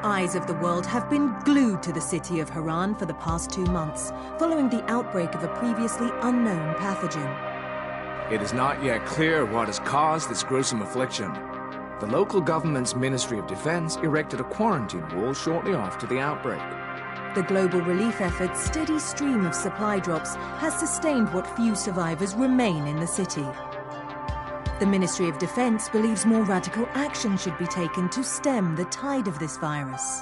eyes of the world have been glued to the city of Harran for the past 2 months, following the outbreak of a previously unknown pathogen. It is not yet clear what has caused this gruesome affliction. The local government's Ministry of Defense erected a quarantine wall shortly after the outbreak. The global relief effort's steady stream of supply drops has sustained what few survivors remain in the city. The Ministry of Defense believes more radical action should be taken to stem the tide of this virus.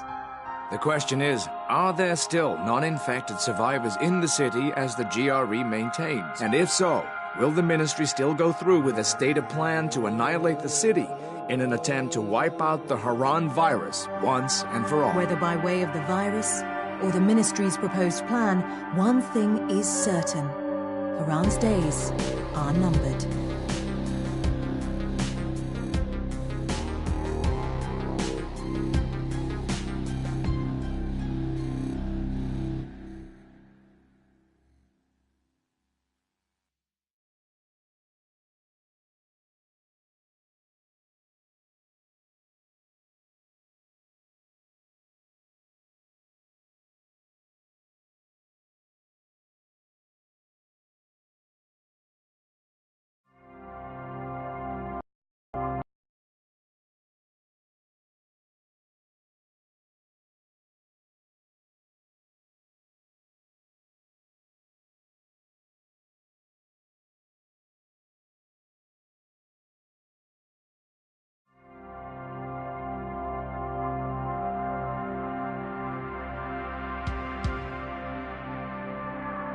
The question is, are there still non-infected survivors in the city as the GRE maintains? And if so, will the ministry still go through with a stated plan to annihilate the city in an attempt to wipe out the Harran virus once and for all? Whether by way of the virus or the ministry's proposed plan, one thing is certain: Harran's days are numbered.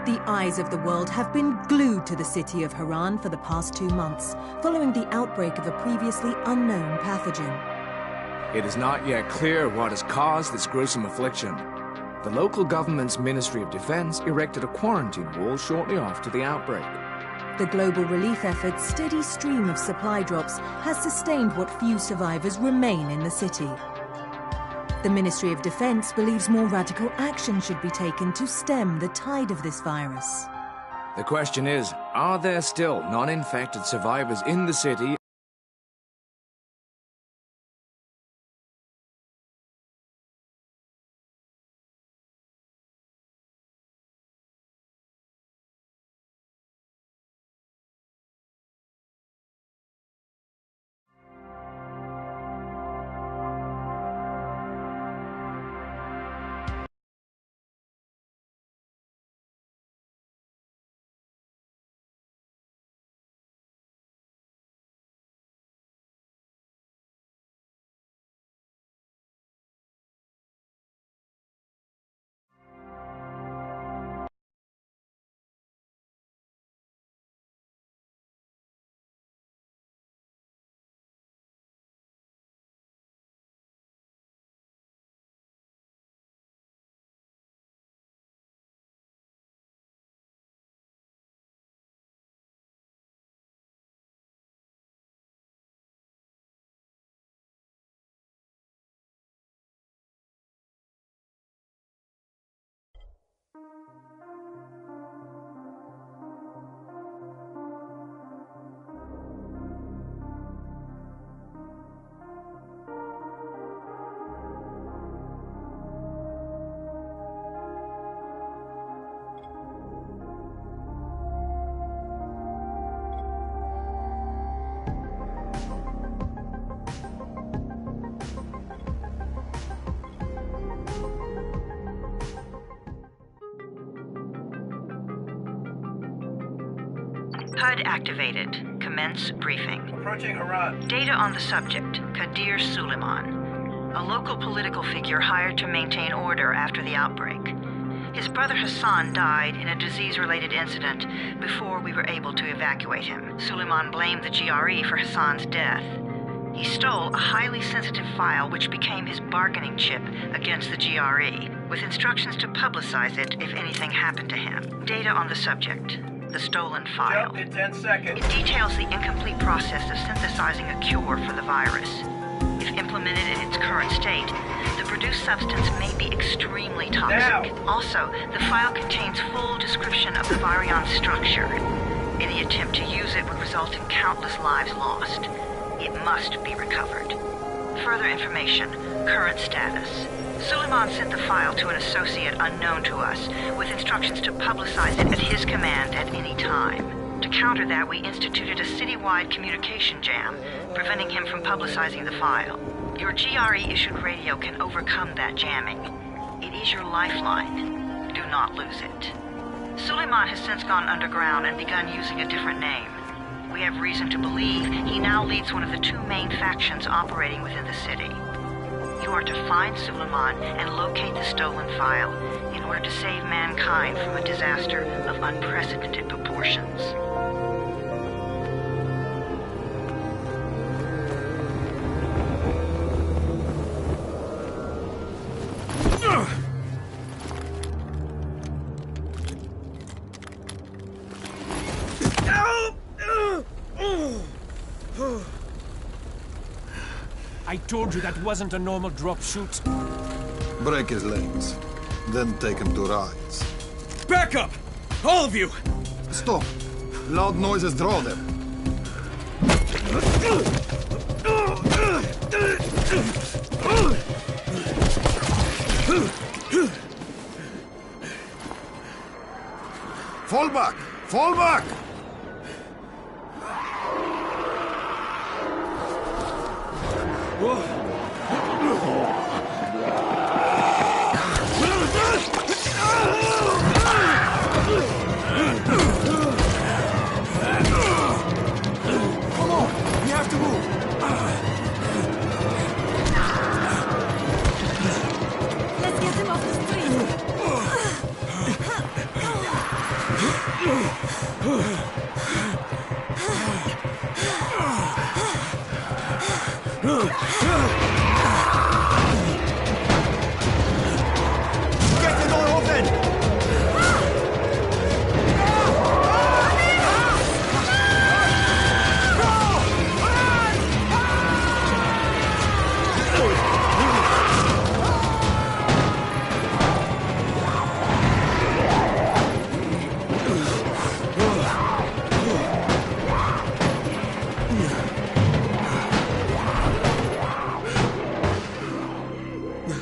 The eyes of the world have been glued to the city of Harran for the past 2 months, following the outbreak of a previously unknown pathogen. It is not yet clear what has caused this gruesome affliction. The local government's Ministry of Defense erected a quarantine wall shortly after the outbreak. The global relief effort's steady stream of supply drops has sustained what few survivors remain in the city. The Ministry of Defense believes more radical action should be taken to stem the tide of this virus. The question is, are there still non-infected survivors in the city? HUD activated. Commence briefing. Approaching Harran. Data on the subject, Kadir Suleiman, a local political figure hired to maintain order after the outbreak. His brother Hassan died in a disease-related incident before we were able to evacuate him. Suleiman blamed the GRE for Hassan's death. He stole a highly sensitive file which became his bargaining chip against the GRE, with instructions to publicize it if anything happened to him. Data on the subject, the stolen file. Jump in 10 seconds. It details the incomplete process of synthesizing a cure for the virus. If implemented in its current state, the produced substance may be extremely toxic. Now. Also, the file contains full description of the virion's structure. Any attempt to use it would result in countless lives lost. It must be recovered. Further information, current status. Suleiman sent the file to an associate unknown to us, with instructions to publicize it at his command at any time. To counter that, we instituted a citywide communication jam, preventing him from publicizing the file. Your GRE-issued radio can overcome that jamming. It is your lifeline. Do not lose it. Suleiman has since gone underground and begun using a different name. We have reason to believe he now leads one of the two main factions operating within the city. You are to find Suleiman and locate the stolen file in order to save mankind from a disaster of unprecedented proportions. I told you that wasn't a normal drop shoot. Break his legs, then take him to rides. Back up! All of you! Stop! Loud noises draw them. Fall back! Fall back! Come on! We have to move! Let's get him off the Get the door open!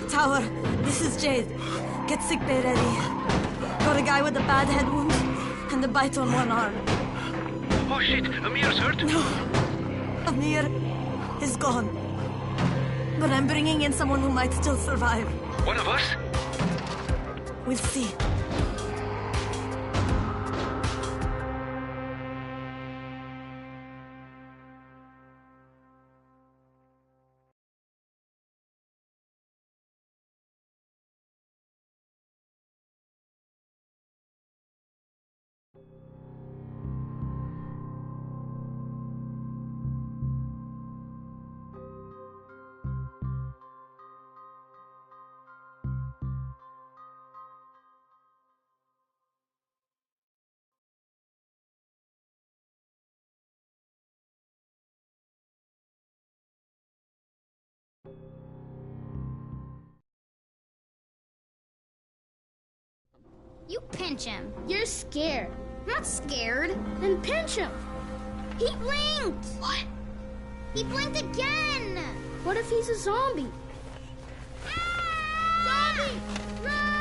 Tower, this is Jade. Get sickbay ready. Got a guy with a bad head wound and a bite on one arm. Oh shit, Amir's hurt? No, Amir is gone. But I'm bringing in someone who might still survive. One of us? We'll see. You pinch him. You're scared. I'm not scared. Then pinch him. He blinked! What? He blinked again! What if he's a zombie? Ah! Zombie! Run!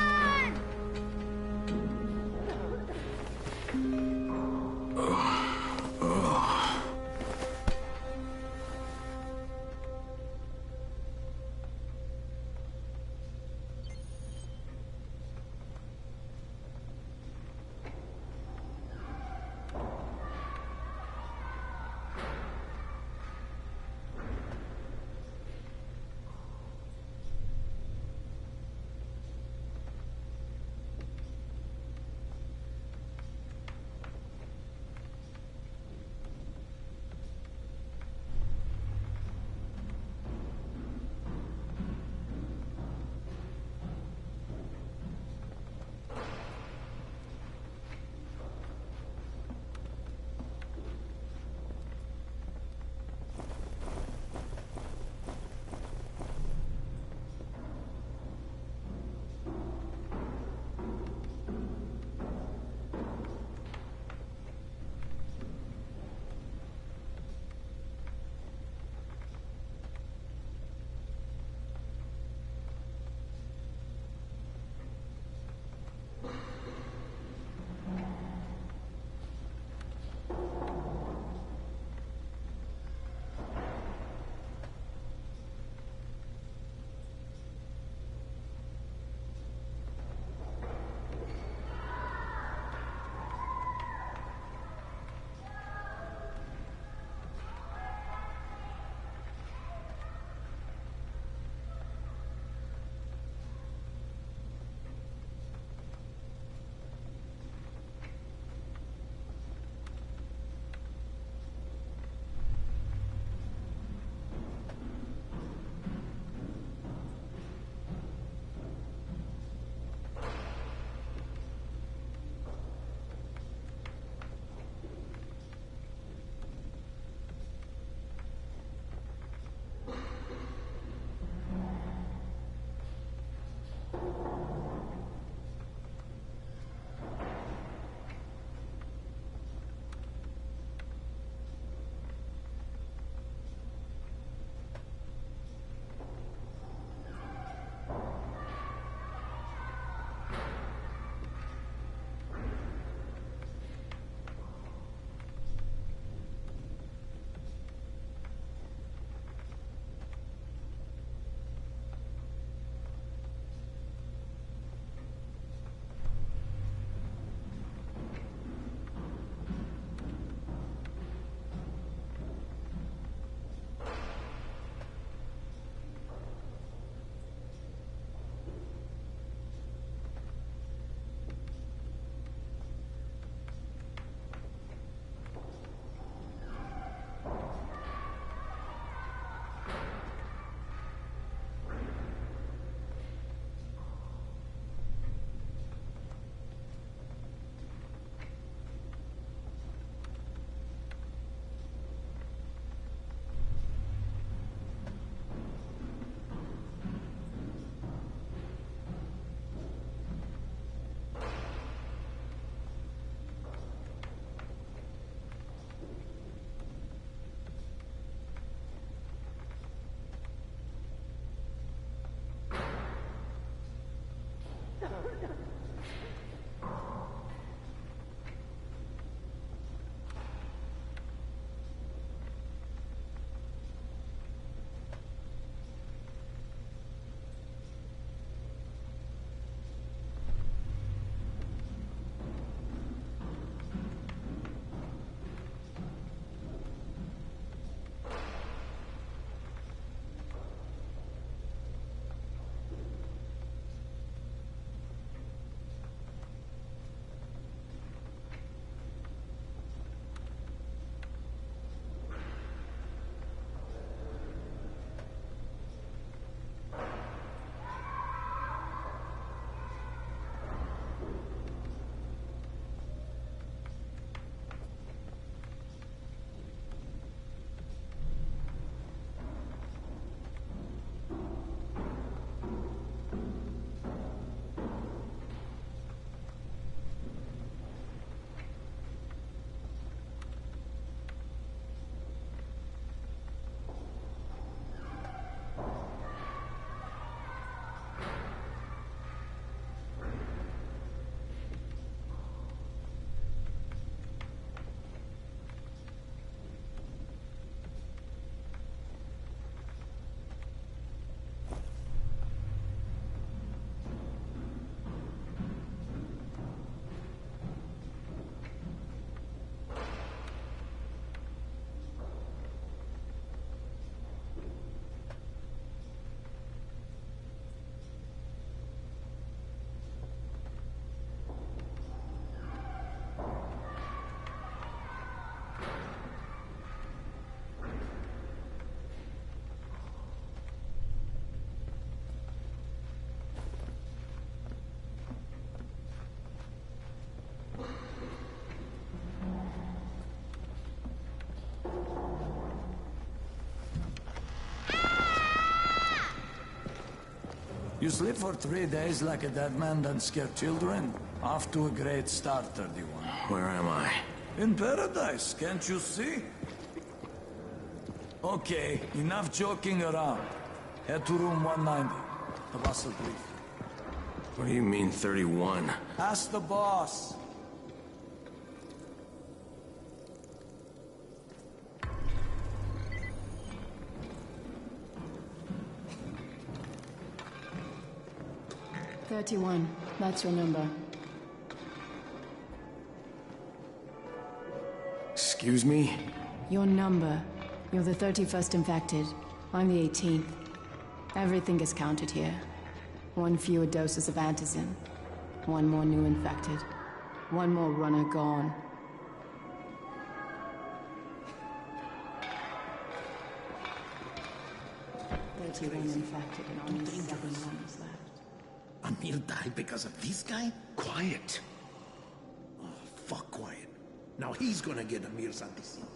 You sleep for 3 days like a dead man, then scare children? Off to a great start, 31. Where am I? In paradise, can't you see? Okay, enough joking around. Head to room 190. The boss will brief. What do you mean, 31? Ask the boss. "31. That's your number. Excuse me? Your number. You're the 31st infected. I'm the 18th. Everything is counted here. 1 fewer doses of antizin. 1 more new infected. 1 more runner gone. Infected and only 7 runners left. Amir died because of this guy? Quiet. Oh, fuck quiet. Now he's gonna get Amir's antizin.